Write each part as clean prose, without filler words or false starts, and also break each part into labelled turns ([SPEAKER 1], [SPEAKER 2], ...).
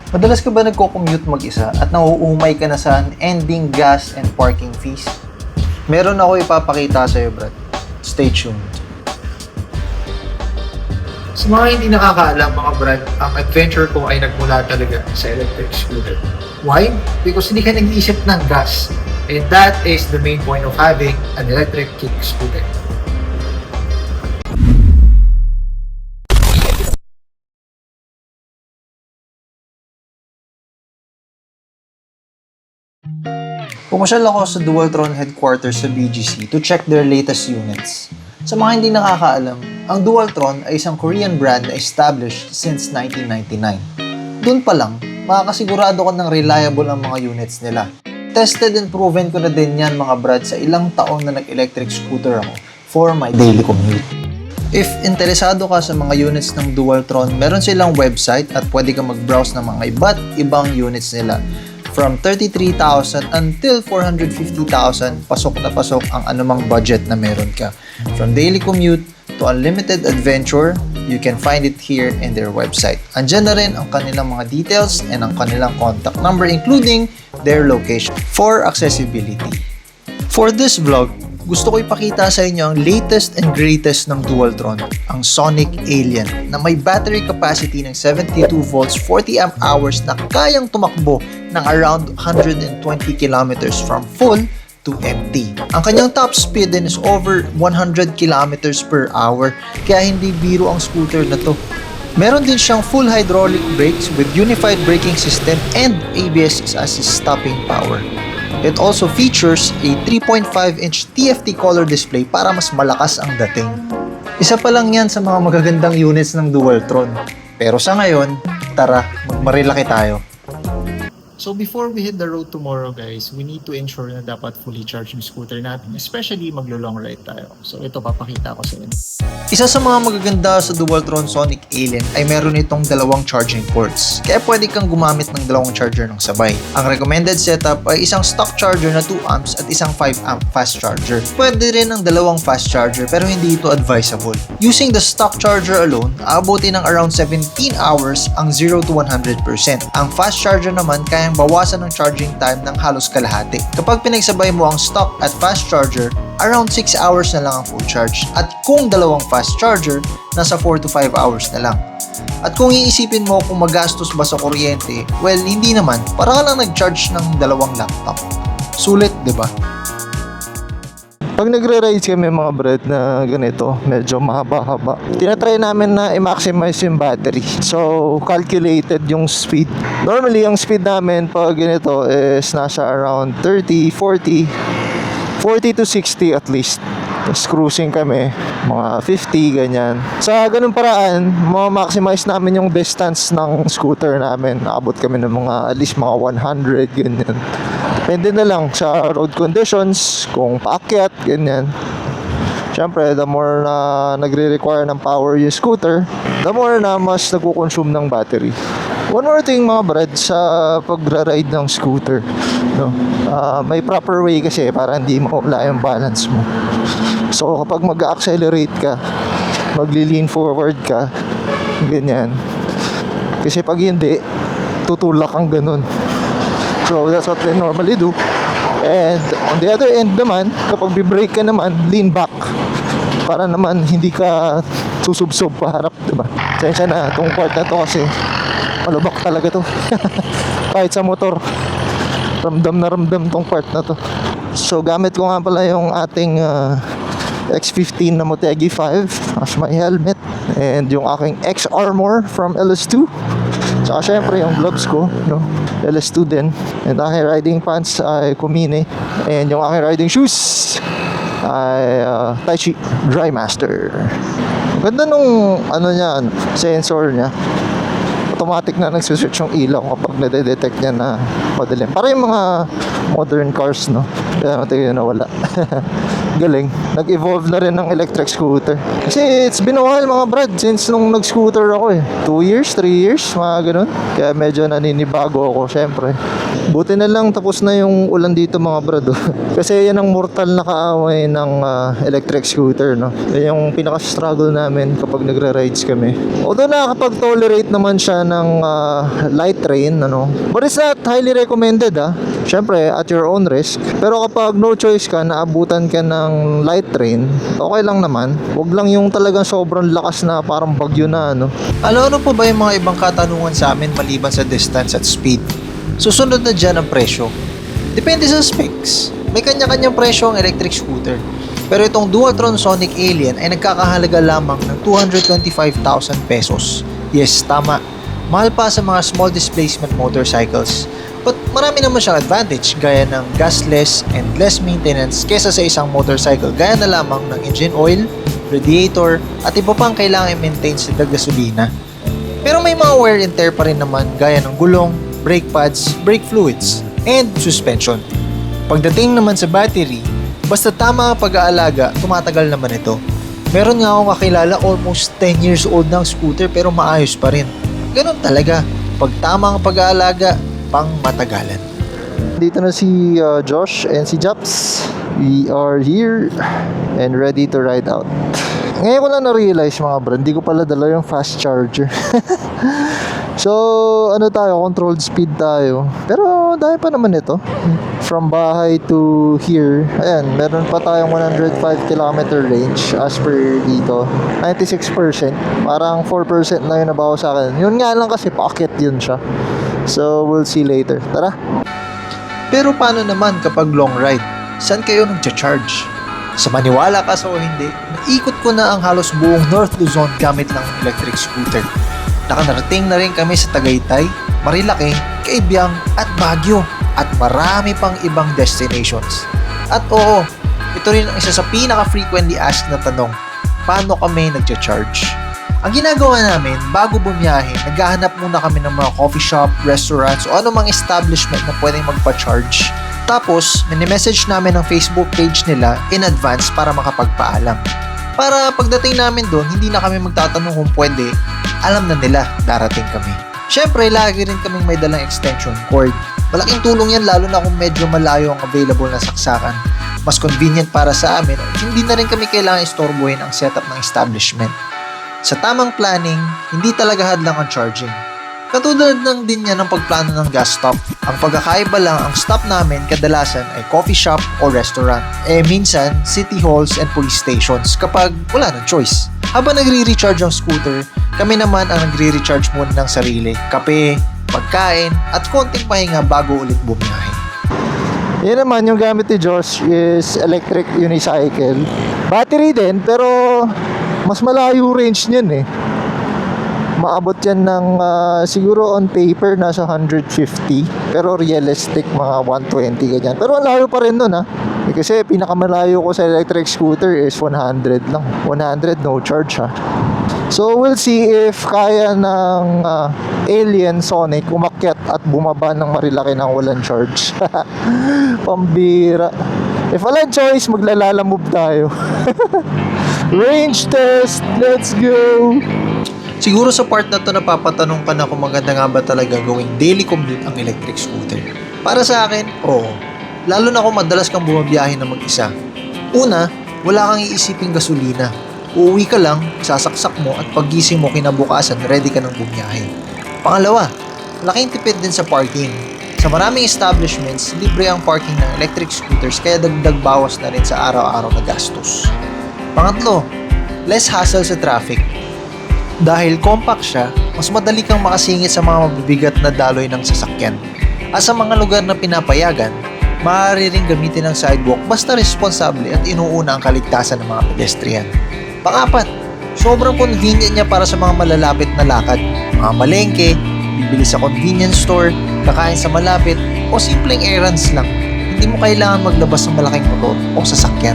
[SPEAKER 1] Madalas ka ba nagko-commute mag-isa at nauumay ka na sa ending gas and parking fees? Meron ako ipapakita sa'yo, Brad. Stay tuned.
[SPEAKER 2] Sa mga hindi nakakaalam mga brad, ang adventure ko ay nagmula talaga sa electric scooter. Why? Because hindi ka nag-iisip ng gas. And that is the main point of having an electric kick scooter.
[SPEAKER 1] Pumasyal ako sa Dualtron headquarters sa BGC to check their latest units. Sa mga hindi nakakaalam, ang Dualtron ay isang Korean brand na established since 1999. Doon pa lang, makakasigurado ko ng reliable ang mga units nila. Tested and proven ko na din yan mga brad sa ilang taon na nag-electric scooter ako for my daily commute. If interesado ka sa mga units ng Dualtron, meron silang website at pwede kang mag-browse ng mga iba't ibang units nila. From 33,000 until 450,000, pasok na pasok ang anumang budget na meron ka. From daily commute to unlimited adventure, you can find it here in their website. Andyan na rin ang kanilang mga details and ang kanilang contact number including their location for accessibility. For this vlog, gusto ko ipakita sa inyo ang latest and greatest ng Dualtron, ang Sonic Alien, na may battery capacity ng 72 volts 40 amp hours na kayang tumakbo ng around 120 kilometers from full to empty. Ang kanyang top speed din is over 100 kilometers per hour, kaya hindi biro ang scooter na to. Meron din siyang full hydraulic brakes with unified braking system and ABS assist stopping power. It also features a 3.5-inch TFT color display para mas malakas ang dating. Isa pa lang yan sa mga magagandang units ng Dualtron. Pero sa ngayon, tara, magmarilaki tayo.
[SPEAKER 2] So before we hit the road tomorrow guys, we need to ensure na dapat fully charged yung scooter natin, especially maglo-long ride tayo. So ito papakita ko sa inyo.
[SPEAKER 1] Isa sa mga magaganda sa Dualtron Sonic Alien ay meron itong dalawang charging ports, kaya pwede kang gumamit ng dalawang charger ng sabay. Ang recommended setup ay isang stock charger na 2 amps at isang 5 amp fast charger. Pwede rin ang dalawang fast charger pero hindi ito advisable. Using the stock charger alone, aabutin ng around 17 hours ang 0 to 100%. Ang fast charger naman kayang bawasan ng charging time ng halos kalahati. Kapag pinagsabay mo ang stock at fast charger, around 6 hours na lang ang full charge. At kung dalawang fast charger, nasa 4 to 5 hours na lang. At kung iisipin mo kung magastos ba sa kuryente, well, hindi naman. Para ka lang nag-charge ng dalawang laptop. Sulit, di ba?
[SPEAKER 3] Pag nagre-ride kami mga brad na ganito, medyo mahaba-haba, tinatry namin na i-maximize yung battery. So, calculated yung speed. Normally, yung speed namin pag ganito is nasa around 30, 40 to 60 at least. Tapos cruising kami, mga 50, ganyan. Sa ganung paraan, ma-maximize namin yung distance ng scooter namin. Naabot kami ng mga, at least mga 100, ganyan. Depende na lang sa road conditions, kung paakyat, ganyan. Siyempre, the more na nagre-require ng power yung scooter, the more na mas nagko-consume ng battery. One more thing mga brad, sa pagra-ride ng scooter, no? May proper way kasi para hindi mawala yung balance mo. So kapag mag-accelerate ka, magli-lean forward ka, ganyan. Kasi pag hindi, tutulak kang ganun. So that's what we normally do. And on the other end naman, kapag bi-brake ka naman, lean back para naman hindi ka susubsob paharap, diba? Sensya na, itong part na to kasi malubak talaga to. Kahit sa motor, ramdam na ramdam tong part na to. So gamit ko nga pala yung ating X15 na Motegi 5 as my helmet, and yung aking X Armor from LS2. Tsaka syempre yung gloves ko, no? LS2 din. And aking riding pants ay Kumine. And yung aking riding shoes ay Taichi Dry Master. Ganda nung ano niya, sensor niya. Automatic na nagsuswitch yung ilaw kapag nade-detect niya na madilim. Para yung mga modern cars, no? Kaya natin yun nawala. galing. Nag-evolve na rin ng electric scooter. Kasi it's been a while mga brad, since nung nag-scooter ako eh. 2 years, 3 years, mga ganun. Kaya medyo naninibago ako, syempre. Buti na lang tapos na yung ulan dito mga brad. Kasi yan ang mortal na kaaway ng electric scooter, no? Yan yung pinaka-struggle namin kapag nagre-rides kami. Although nakakapag-tolerate naman siya ng light rain, ano? But it's not highly recommended, Syempre, at your own risk. Pero kapag no choice ka, naabutan ka ng light rain, okay lang naman. Huwag lang yung talagang sobrang lakas na parang bagyo na, ano?
[SPEAKER 1] Ano po ba yung mga ibang katanungan sa amin maliban sa distance at speed? Susunod na dyan ang presyo. Depende sa specs. May kanya-kanyang presyo ang electric scooter. Pero itong Dualtron Sonic Alien ay nagkakahalaga lamang ng 225,000 pesos. Yes, tama. Mahal pa sa mga small displacement motorcycles. But marami naman siyang advantage gaya ng gasless and less maintenance kesa sa isang motorcycle gaya na lamang ng engine oil, radiator, at iba pang kailangan i-maintain sa gasolina. Pero may mga wear and tear pa rin naman gaya ng gulong, brake pads, brake fluids, and suspension. Pagdating naman sa battery, basta tama ang pag-aalaga, tumatagal naman ito. Meron nga akong kakilala almost 10 years old ng scooter pero maayos pa rin. Ganun talaga, pag tama ang pag-aalaga, pang matagalan.
[SPEAKER 3] Dito na si Josh and si Japs. We are here and ready to ride out. Ngayon ko lang na-realize mga bro, hindi ko pala dala yung fast charger. So, ano tayo, controlled speed tayo. Pero dahil pa naman ito. From bahay to here, ayan, meron pa tayong 105 km range as per dito. 96%. Parang 4% na yun nabawa sa akin. Yun nga lang kasi pocket yun siya. So, we'll see later. Tara!
[SPEAKER 1] Pero paano naman kapag long ride? Saan kayo nagcha-charge? Sa maniwala ka sa o hindi, naikot ko na ang halos buong North Luzon gamit ng electric scooter. Nakanarating na rin kami sa Tagaytay, Marilake, Cabiang at Baguio at marami pang ibang destinations. At oo, ito rin ang isa sa pinaka-frequently asked na tanong, paano kami nagcha-charge? Ang ginagawa namin, bago bumiyahe, naghahanap muna kami ng mga coffee shop, restaurants o anumang establishment na pwedeng magpa-charge. Tapos, mini-message namin ang Facebook page nila in advance para makapagpaalam. Para pagdating namin doon, hindi na kami magtatanong kung pwede, alam na nila darating kami. Syempre, lagi rin kaming may dalang extension cord. Malaking tulong yan lalo na kung medyo malayo ang available na saksakan. Mas convenient para sa amin at hindi na rin kami kailangan istorbohin ang setup ng establishment. Sa tamang planning, hindi talaga hadlang ang charging. Katulad lang din yan ng pagplano ng gas stop. Ang pagkakaiba lang, ang stop namin kadalasan ay coffee shop o restaurant. Minsan, city halls and police stations kapag wala ng choice. Habang nagre-recharge ang scooter, kami naman ang nagre-recharge muna ng sarili. Kape, pagkain, at konting pahinga bago ulit bumiyahe.
[SPEAKER 3] Yan naman, yung gamit ni Josh is electric unicycle. Battery din, pero mas malayo range niyan eh. Maabot yan ng siguro on paper nasa 150, pero realistic mga 120 ganyan. Pero ang layo pa rin nun kasi pinakamalayo ko sa electric scooter is 100 lang. 100 no charge So we'll see if kaya ng Alien Sonic umakyat at bumaba ng Marilaki ng walang charge. Pambira. If walang choice, maglalalamove tayo. Range test, let's go!
[SPEAKER 1] Siguro sa part na to napapatanong ka na kung maganda nga ba talaga gawing daily commute ang electric scooter. Para sa akin, oo. Lalo na kung madalas kang bumabiyahe na mag-isa. Una, wala kang iisiping gasolina. Uuwi ka lang, sasaksak mo at paggising mo kinabukasan, ready ka nang bumiyahe. Pangalawa, malaking tipid din sa parking. Sa maraming establishments, libre ang parking ng electric scooters kaya dagdag bawas na rin sa araw-araw na gastos. Pangatlo, less hassle sa traffic. Dahil compact siya, mas madali kang makasingit sa mga mabibigat na daloy ng sasakyan. At sa mga lugar na pinapayagan, maaari ring gamitin ang sidewalk basta responsable at inuuna ang kaligtasan ng mga pedestrian. Pangapat, sobrang convenient niya para sa mga malalapit na lakad, mga malengke, bibili sa convenience store, kakain sa malapit, o simpleng errands lang. Hindi mo kailangan maglabas ng malaking motor o sasakyan.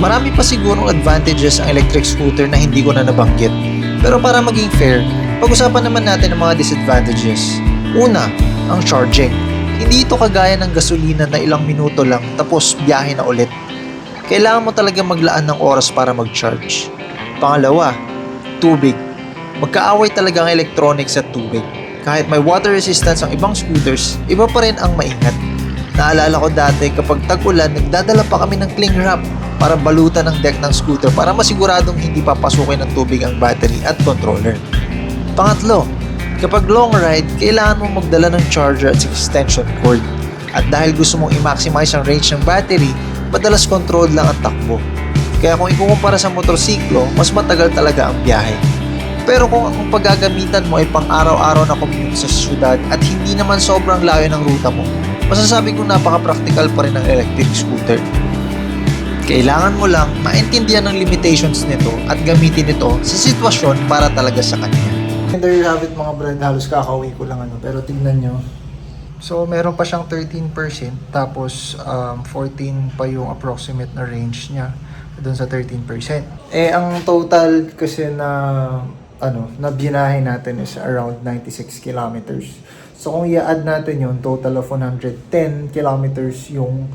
[SPEAKER 1] Marami pa sigurong advantages ang electric scooter na hindi ko na nabanggit. Pero para maging fair, pag-usapan naman natin ang mga disadvantages. Una, ang charging. Hindi ito kagaya ng gasolina na ilang minuto lang tapos biyahe na ulit. kailangan mo talaga maglaan ng oras para mag-charge. Pangalawa, tubig. Magkaaway talaga ang electronics at tubig. Kahit may water resistance ang ibang scooters, iba pa rin ang maingat. Naalala ko dati kapag tag-ulan, nagdadala pa kami ng cling wrap para balutan ang deck ng scooter para masiguradong hindi papasukin ng tubig ang battery at controller. Pangatlo, kapag long ride, kailangan mong magdala ng charger at extension cord. At dahil gusto mong i-maximize ang range ng battery, madalas controlled lang ang takbo. Kaya kung ikukumpara sa motorsiklo, mas matagal talaga ang biyahe. Pero kung ang paggagamitan mo ay pang araw-araw na commute sa syudad at hindi naman sobrang layo ng ruta mo, masasabi kong napaka-practical pa rin ng electric scooter. Kailangan mo lang maintindihan ng limitations nito at gamitin ito sa sitwasyon para talaga sa kanya.
[SPEAKER 2] And there you have it mga brad, halos kakauwi ko lang pero tignan nyo. So meron pa siyang 13% tapos 14 pa yung approximate na range niya doon sa 13%. Ang total kasi na binahe natin is around 96 kilometers. So kung i-add natin yung total of 110 kilometers yung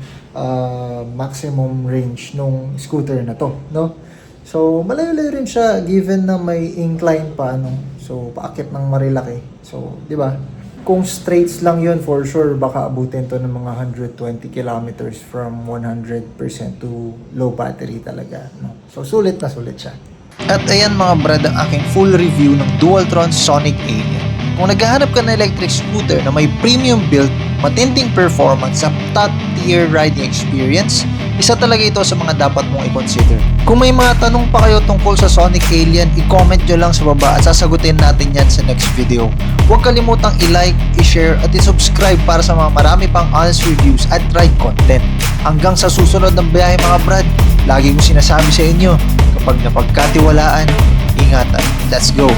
[SPEAKER 2] maximum range nung scooter na to, no? So malayo-layo rin siya given na may incline pa, so paakit ng Marilaki. So, di ba? Kung straights lang yun, for sure, baka abutin to ng mga 120 kilometers from 100% to low battery talaga, no? So sulit na sulit siya.
[SPEAKER 1] At ayan mga brad ang aking full review ng Dualtron Sonic Alien. Kung naghahanap ka ng electric scooter na may premium build, matinding performance at top tier riding experience, isa talaga ito sa mga dapat mong i-consider. Kung may mga tanong pa kayo tungkol sa Sonic Alien, i-comment nyo lang sa baba at sasagutin natin yan sa next video. Huwag kalimutang i-like, i-share at i-subscribe para sa mga marami pang honest reviews at ride content. Hanggang sa susunod ng biyahe mga brad, lagi ko sinasabi sa inyo, kapag napagkatiwalaan, ingatan. Let's go!